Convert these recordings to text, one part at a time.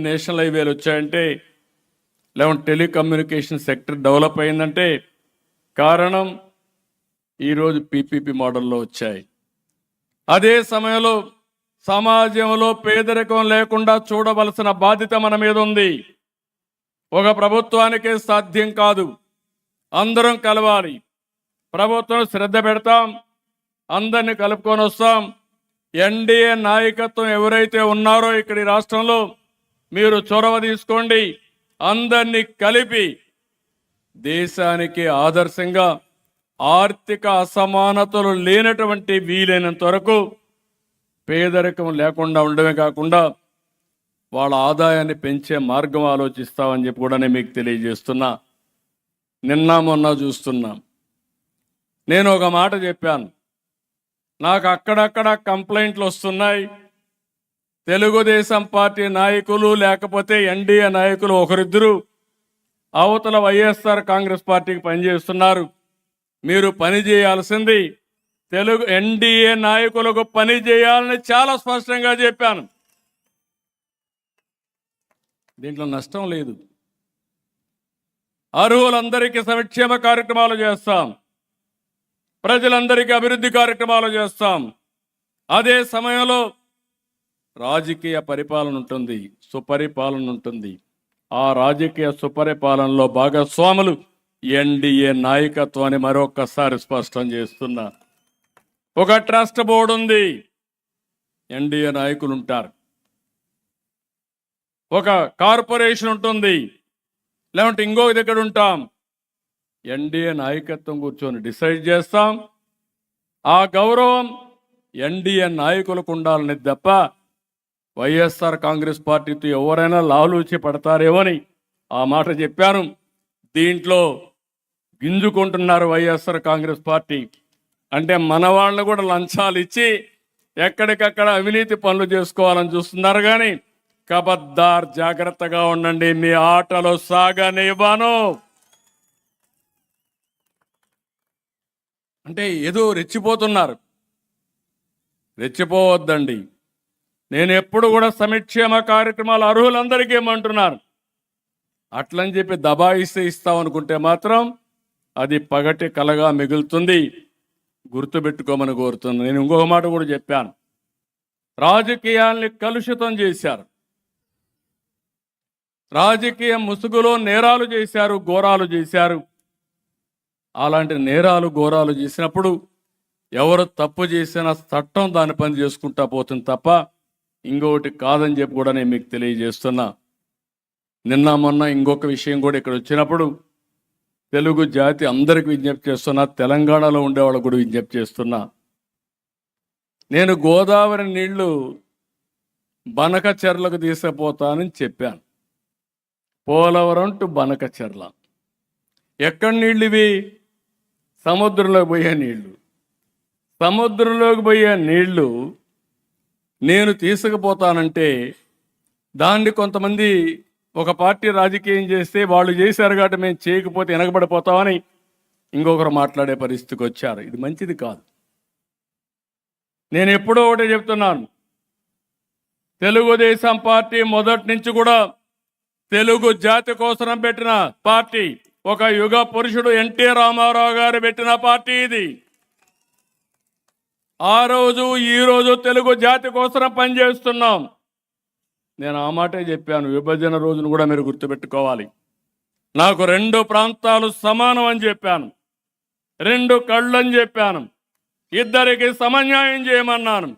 National హైవేలు వచ్చాయంటే, లేకుంటే telecommunication sector develop అయిందంటే కారణం ఈరోజు పీపీపీ మోడల్లో వచ్చాయి. అదే సమయంలో సమాజంలో పేదరికం లేకుండా చూడవలసిన బాధ్యత మన మీద ఉంది. ఒక ప్రభుత్వానికే సాధ్యం కాదు, అందరం కలవాలి. ప్రభుత్వం శ్రద్ధ పెడతాం, అందరిని కలుపుకొని వస్తాం. ఎన్డీఏ నాయకత్వం ఎవరైతే ఉన్నారో ఇక్కడి రాష్ట్రంలో మీరు చొరవ తీసుకోండి, అందరినీ కలిపి దేశానికి ఆదర్శంగా ఆర్థిక అసమానతలు లేనటువంటి వీలైనంత వరకు పేదరికం లేకుండా ఉండడమే కాకుండా వాళ్ళ ఆదాయాన్ని పెంచే మార్గం ఆలోచిస్తామని చెప్పి కూడా నేను మీకు తెలియజేస్తున్నా. నిన్న మొన్న చూస్తున్నాం, నేను ఒక మాట చెప్పాను, నాకు అక్కడక్కడ కంప్లైంట్లు వస్తున్నాయి. తెలుగుదేశం పార్టీ నాయకులు లేకపోతే ఎన్డీఏ నాయకులు ఒకరిద్దరు అవతల వైఎస్ఆర్ కాంగ్రెస్ పార్టీకి పనిచేస్తున్నారు. మీరు పని చేయాల్సింది తెలుగు ఎన్డీఏ నాయకులకు పని చేయాలని చాలా స్పష్టంగా చెప్పాను. దీంట్లో నష్టం లేదు. అర్హులందరికీ సంక్షేమ కార్యక్రమాలు చేస్తాం, ప్రజలందరికీ అభివృద్ధి కార్యక్రమాలు చేస్తాం. అదే సమయంలో రాజకీయ పరిపాలన ఉంటుంది, సుపరిపాలన ఉంటుంది. ఆ రాజకీయ సుపరిపాలనలో భాగస్వాములు ఎన్డీఏ నాయకత్వాన్ని మరొకసారి స్పష్టం చేస్తున్నా. ఒక ట్రస్ట్ బోర్డు ఉంది, ఎన్డీఏ నాయకులు ఉంటారు. ఒక కార్పొరేషన్ ఉంటుంది, లేదంటే ఇంకొక దగ్గర ఉంటాం. ఎన్డీఏ నాయకత్వం కూర్చొని డిసైడ్ చేస్తాం. ఆ గౌరవం ఎన్డీఏ నాయకులకు ఉండాలని తప్ప వైఎస్ఆర్ కాంగ్రెస్ పార్టీతో ఎవరైనా లాలూచి పడతారేమని ఆ మాట చెప్పాను. దీంట్లో గింజుకుంటున్నారు వైఎస్ఆర్ కాంగ్రెస్ పార్టీ. అంటే మన వాళ్ళని కూడా లంచాలు ఇచ్చి ఎక్కడికక్కడ అవినీతి పనులు చేసుకోవాలని చూస్తున్నారు. కానీ కబద్దార్, జాగ్రత్తగా ఉండండి, మీ ఆటలు సాగనివ్వను. అంటే ఏదో రెచ్చిపోతున్నారు, రెచ్చిపోవద్దండి. నేను ఎప్పుడు కూడా సంక్షేమ కార్యక్రమాలు అర్హులందరికీ ఏమంటున్నాను. అట్లని చెప్పి దబాయిస్తే ఇస్తామనుకుంటే మాత్రం అది పగటి కలగా మిగులుతుంది. గుర్తుపెట్టుకోమని కోరుతున్నాను. నేను ఇంకొక మాట కూడా చెప్పాను, రాజకీయాల్ని కలుషితం చేశారు, రాజకీయ ముసుగులో నేరాలు చేశారు, ఘోరాలు చేశారు. అలాంటి నేరాలు ఘోరాలు చేసినప్పుడు ఎవరు తప్పు చేసినా చట్టం దాని పని చేసుకుంటా పోతుంది తప్ప ఇంకొకటి కాదని చెప్పి కూడా నేను మీకు తెలియజేస్తున్నా. నిన్న మొన్న ఇంకొక విషయం కూడా ఇక్కడ వచ్చినప్పుడు తెలుగు జాతి అందరికి విజ్ఞప్తి చేస్తున్నా, తెలంగాణలో ఉండేవాళ్ళకు కూడా విజ్ఞప్తి చేస్తున్నా. నేను గోదావరి నీళ్లు బనకచెర్లకు తీసుకుపోతానని చెప్పాను. పోలవరం టు బనకచెర్ల. ఎక్కడి నీళ్ళు ఇవి? సముద్రంలోకి పోయే నీళ్లు. సముద్రంలోకి పోయే నీళ్లు నేను తీసుకుపోతానంటే దాన్ని కొంతమంది ఒక పార్టీ రాజకీయం చేస్తే వాళ్ళు చేశారు కాబట్టి మేము చేయకపోతే వెనకబడిపోతామని ఇంకొకరు మాట్లాడే పరిస్థితికి వచ్చారు. ఇది మంచిది కాదు. నేను ఎప్పుడో ఒకటే చెప్తున్నాను, తెలుగుదేశం పార్టీ మొదటి నుంచి కూడా తెలుగు జాతి కోసం పెట్టిన పార్టీ. ఒక యుగ పురుషుడు ఎన్టీ రామారావు గారు పెట్టిన పార్టీ ఇది. ఆ రోజు ఈ రోజు తెలుగు జాతి కోసం పనిచేస్తున్నాం. నేను ఆ మాటే చెప్పాను, విభజన రోజును కూడా మీరు గుర్తుపెట్టుకోవాలి. నాకు 2 ప్రాంతాలు సమానం అని చెప్పాను, 2 కళ్ళు అని చెప్పాను, ఇద్దరికి సమన్యాయం చేయమన్నాను.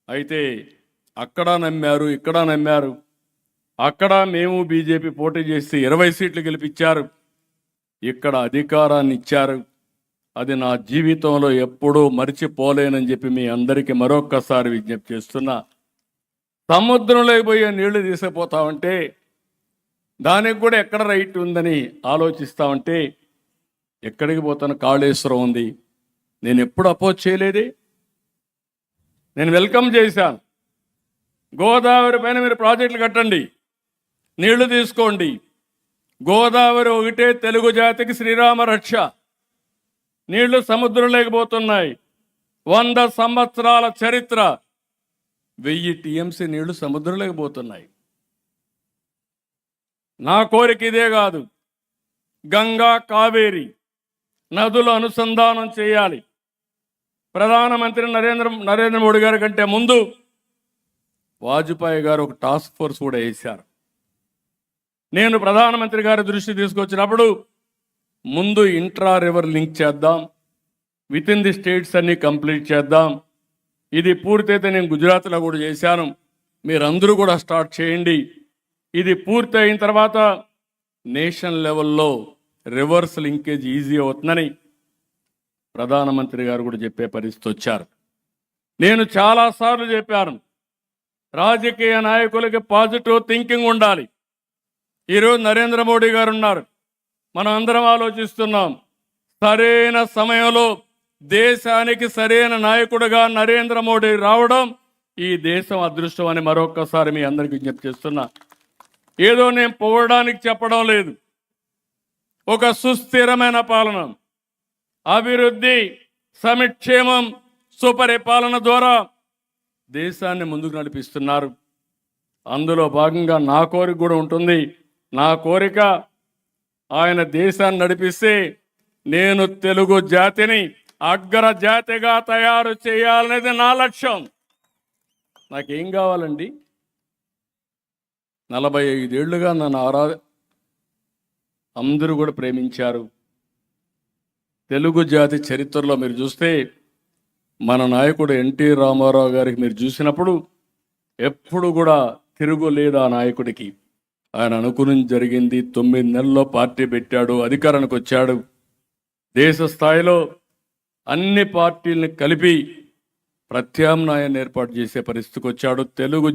అయితే అక్కడ నమ్మారు, ఇక్కడ నమ్మారు. అక్కడ మేము బీజేపీ పోటీ చేసి 20 సీట్లు గెలిపించారు, ఇక్కడ అధికారాన్ని ఇచ్చారు. అది నా జీవితంలో ఎప్పుడూ మర్చిపోలేనని చెప్పి మీ అందరికీ మరొక్కసారి విజ్ఞప్తి చేస్తున్నా. సముద్రంలోకి పోయే నీళ్లు తీసుకుపోతామంటే దానికి కూడా ఎక్కడ రైట్ ఉందని ఆలోచిస్తామంటే ఎక్కడికి పోతాను? కాళేశ్వరం ఉంది, నేను ఎప్పుడు అపోజ్ చేయలేదే, నేను వెల్కమ్ చేశాను. గోదావరి పైన మీరు ప్రాజెక్టులు కట్టండి, నీళ్లు తీసుకోండి. గోదావరి ఒకటే తెలుగు జాతికి శ్రీరామ రక్ష. నీళ్లు సముద్రం లేకపోతున్నాయి. 100 సంవత్సరాల చరిత్ర. 1000 టీఎంసీ నీళ్లు సముద్రంలోకి పోతున్నాయి. నా కోరిక ఇదే కాదు, గంగా కావేరి నదుల అనుసంధానం చేయాలి. ప్రధానమంత్రి నరేంద్ర మోడీ గారి కంటే ముందు వాజ్పేయి గారు ఒక టాస్క్ ఫోర్స్ కూడా వేశారు. నేను ప్రధానమంత్రి గారి దృష్టి తీసుకొచ్చినప్పుడు ముందు ఇంట్రా రివర్ లింక్ చేద్దాం, విత్ ఇన్ ది స్టేట్స్ అన్ని కంప్లీట్ చేద్దాం. ఇది పూర్తయితే నేను గుజరాత్లో కూడా చేశాను, మీరందరూ కూడా స్టార్ట్ చేయండి. ఇది పూర్తి అయిన తర్వాత నేషనల్ లెవెల్లో రివర్స్ లింకేజ్ ఈజీ అవుతుందని ప్రధానమంత్రి గారు కూడా చెప్పే పరిస్థితి వచ్చారు. నేను చాలాసార్లు చెప్పాను, రాజకీయ నాయకులకి పాజిటివ్ థింకింగ్ ఉండాలి. ఈరోజు నరేంద్ర మోడీ గారు ఉన్నారు, మనం అందరం ఆలోచిస్తున్నాం, సరైన సమయంలో దేశానికి సరైన నాయకుడిగా నరేంద్ర మోడీ రావడం ఈ దేశం అదృష్టం అని మరొక్కసారి మీ అందరికీ విజ్ఞప్తి చేస్తున్నా. ఏదో నేను పొగడానికి చెప్పడం లేదు, ఒక సుస్థిరమైన పాలన, అభివృద్ధి, సంక్షేమం, సుపరిపాలన ద్వారా దేశాన్ని ముందుకు నడిపిస్తున్నారు. అందులో భాగంగా నా కోరిక కూడా ఉంటుంది. నా కోరిక ఆయన దేశాన్ని నడిపిస్తే నేను తెలుగు జాతిని అగ్ర జాతిగా తయారు చేయాలనేది నా లక్ష్యం. నాకేం కావాలండి? 45 ఏళ్లుగా నన్ను అందరూ కూడా ప్రేమించారు. తెలుగు జాతి చరిత్రలో మీరు చూస్తే మన నాయకుడు ఎన్టీ రామారావు గారికి మీరు చూసినప్పుడు ఎప్పుడు కూడా తిరుగులేదు ఆ నాయకుడికి. ఆయన అనుకుని జరిగింది. 9 నెలల్లో పార్టీ పెట్టాడు, అధికారానికి వచ్చాడు. దేశ స్థాయిలో అన్ని పార్టీలను కలిపి ప్రత్యామ్నాయాన్ని ఏర్పాటు చేసే పరిస్థితికి వచ్చాడు. తెలుగు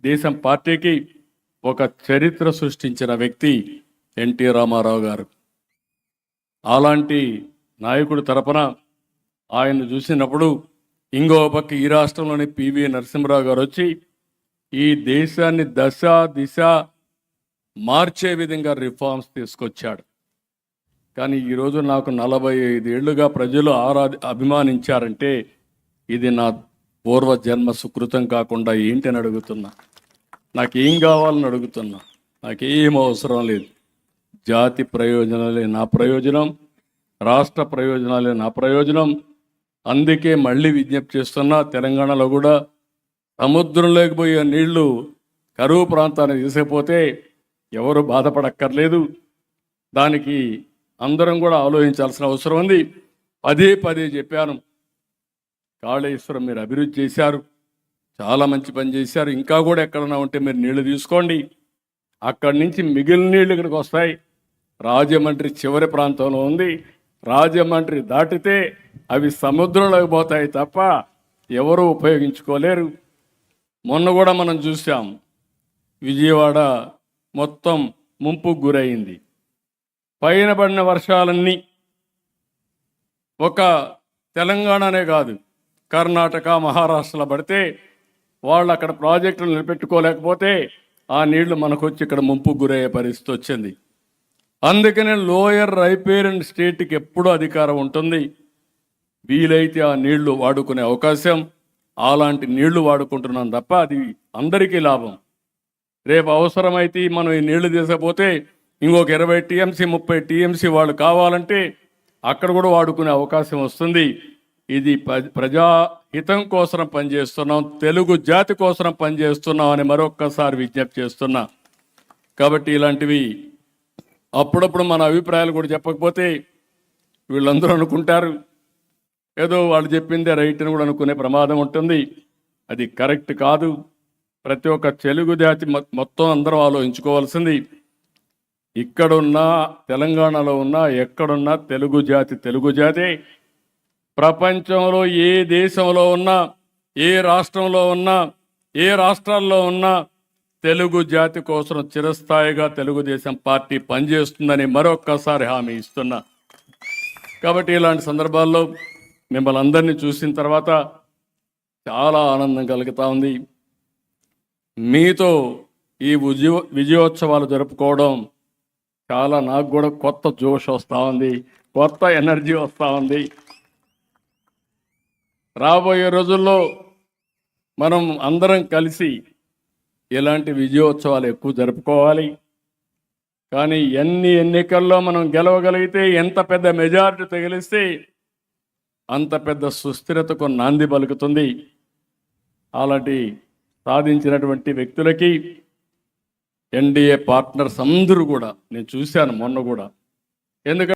దేశం పార్టీకి ఒక చరిత్ర సృష్టించిన వ్యక్తి ఎన్టీ రామారావు గారు. అలాంటి నాయకుడి తరపున ఆయన చూసినప్పుడు ఇంకో పక్క ఈ రాష్ట్రంలోని పివి నరసింహరావు గారు వచ్చి ఈ దేశాన్ని దశ దిశ మార్చే విధంగా రిఫార్మ్స్ తీసుకొచ్చాడు. కానీ ఈరోజు నాకు 45 ఏళ్లుగా ప్రజలు అభిమానించారంటే ఇది నా పూర్వజన్మ సుకృతం కాకుండా ఏంటని అడుగుతున్నా. నాకేం కావాలని అడుగుతున్నా. నాకేం అవసరం లేదు. జాతి ప్రయోజనాలే నా ప్రయోజనం, రాష్ట్ర ప్రయోజనాలే నా ప్రయోజనం. అందుకే మళ్ళీ విజ్ఞప్తి చేస్తున్నా, తెలంగాణలో కూడా సముద్రంలోకి పోయే నీళ్లు కరువు ప్రాంతాన్ని తీసుకుపోతే ఎవరు బాధపడక్కర్లేదు. దానికి అందరం కూడా ఆలోచించాల్సిన అవసరం ఉంది. పదే చెప్పాను, కాళేశ్వరం మీరు అభివృద్ధి చేశారు, చాలా మంచి పని చేశారు. ఇంకా కూడా ఎక్కడన్నా ఉంటే మీరు నీళ్లు తీసుకోండి. అక్కడి నుంచి మిగిలిన నీళ్ళు ఇక్కడికి వస్తాయి. రాజమండ్రి చివరి ప్రాంతంలో ఉంది. రాజమండ్రి దాటితే అవి సముద్రంలోకి పోతాయి తప్ప ఎవరు ఉపయోగించుకోలేరు. మొన్న కూడా మనం చూసాం, విజయవాడ మొత్తం ముంపుకు గురైంది. పైన పడిన వర్షాలన్నీ ఒక తెలంగాణనే కాదు, కర్ణాటక, మహారాష్ట్రలో పడితే వాళ్ళు అక్కడ ప్రాజెక్టులు నిలబెట్టుకోలేకపోతే ఆ నీళ్లు మనకు వచ్చి ఇక్కడ ముంపుకు గురయ్యే పరిస్థితి వచ్చింది. అందుకనే లోయర్ రైపేరియన్ స్టేట్కి ఎప్పుడూ అధికారం ఉంటుంది. వీలైతే ఆ నీళ్లు వాడుకునే అవకాశం, అలాంటి నీళ్లు వాడుకుంటున్నాం తప్ప అది అందరికీ లాభం. రేపు అవసరమైతే మనం ఈ నీళ్లు తీసుకపోతే ఇంకొక 20 టీఎంసీ 30 టీఎంసీ వాళ్ళు కావాలంటే అక్కడ కూడా వాడుకునే అవకాశం వస్తుంది. ఇది ప్రజాహితం కోసం పనిచేస్తున్నాం, తెలుగు జాతి కోసం పనిచేస్తున్నాం అని మరొక్కసారి విజ్ఞప్తి చేస్తున్నా. కాబట్టి ఇలాంటివి అప్పుడప్పుడు మన అభిప్రాయాలు కూడా చెప్పకపోతే వీళ్ళందరూ అనుకుంటారు ఏదో వాళ్ళు చెప్పిందే రైట్ అని కూడా అనుకునే ప్రమాదం ఉంటుంది. అది కరెక్ట్ కాదు. ప్రతి ఒక్క తెలుగు జాతి మొత్తం అందరం ఆలోచించుకోవాల్సింది, ఇక్కడున్నా తెలంగాణలో ఉన్నా ఎక్కడున్నా తెలుగు జాతి ప్రపంచంలో ఏ దేశంలో ఉన్నా, ఏ రాష్ట్రంలో ఉన్నా, ఏ రాష్ట్రాల్లో ఉన్నా తెలుగు జాతి కోసం చిరస్థాయిగా తెలుగుదేశం పార్టీ పనిచేస్తుందని మరొక్కసారి హామీ ఇస్తున్నా. కాబట్టి ఇలాంటి సందర్భాల్లో మిమ్మల్ని అందరినీ చూసిన తర్వాత చాలా ఆనందం కలుగుతూ ఉంది. మీతో ఈ విజయోత్సవాలు జరుపుకోవడం చాలా నాకు కూడా కొత్త జోష్ వస్తూ ఉంది, కొత్త ఎనర్జీ వస్తూ ఉంది. రాబోయే రోజుల్లో మనం అందరం కలిసి ఇలాంటి విజయోత్సవాలు ఎక్కువ జరుపుకోవాలి. కానీ ఎన్ని ఎన్నికల్లో మనం గెలవగలిగితే, ఎంత పెద్ద మెజారిటీ గెలిస్తే అంత పెద్ద సుస్థిరతకు నాంది పలుకుతుంది. అలాంటి సాధించినటువంటి వ్యక్తులకి ఎన్డీఏ పార్ట్నర్స్ అందరూ కూడా నేను చూశాను మొన్న కూడా. ఎందుకంటే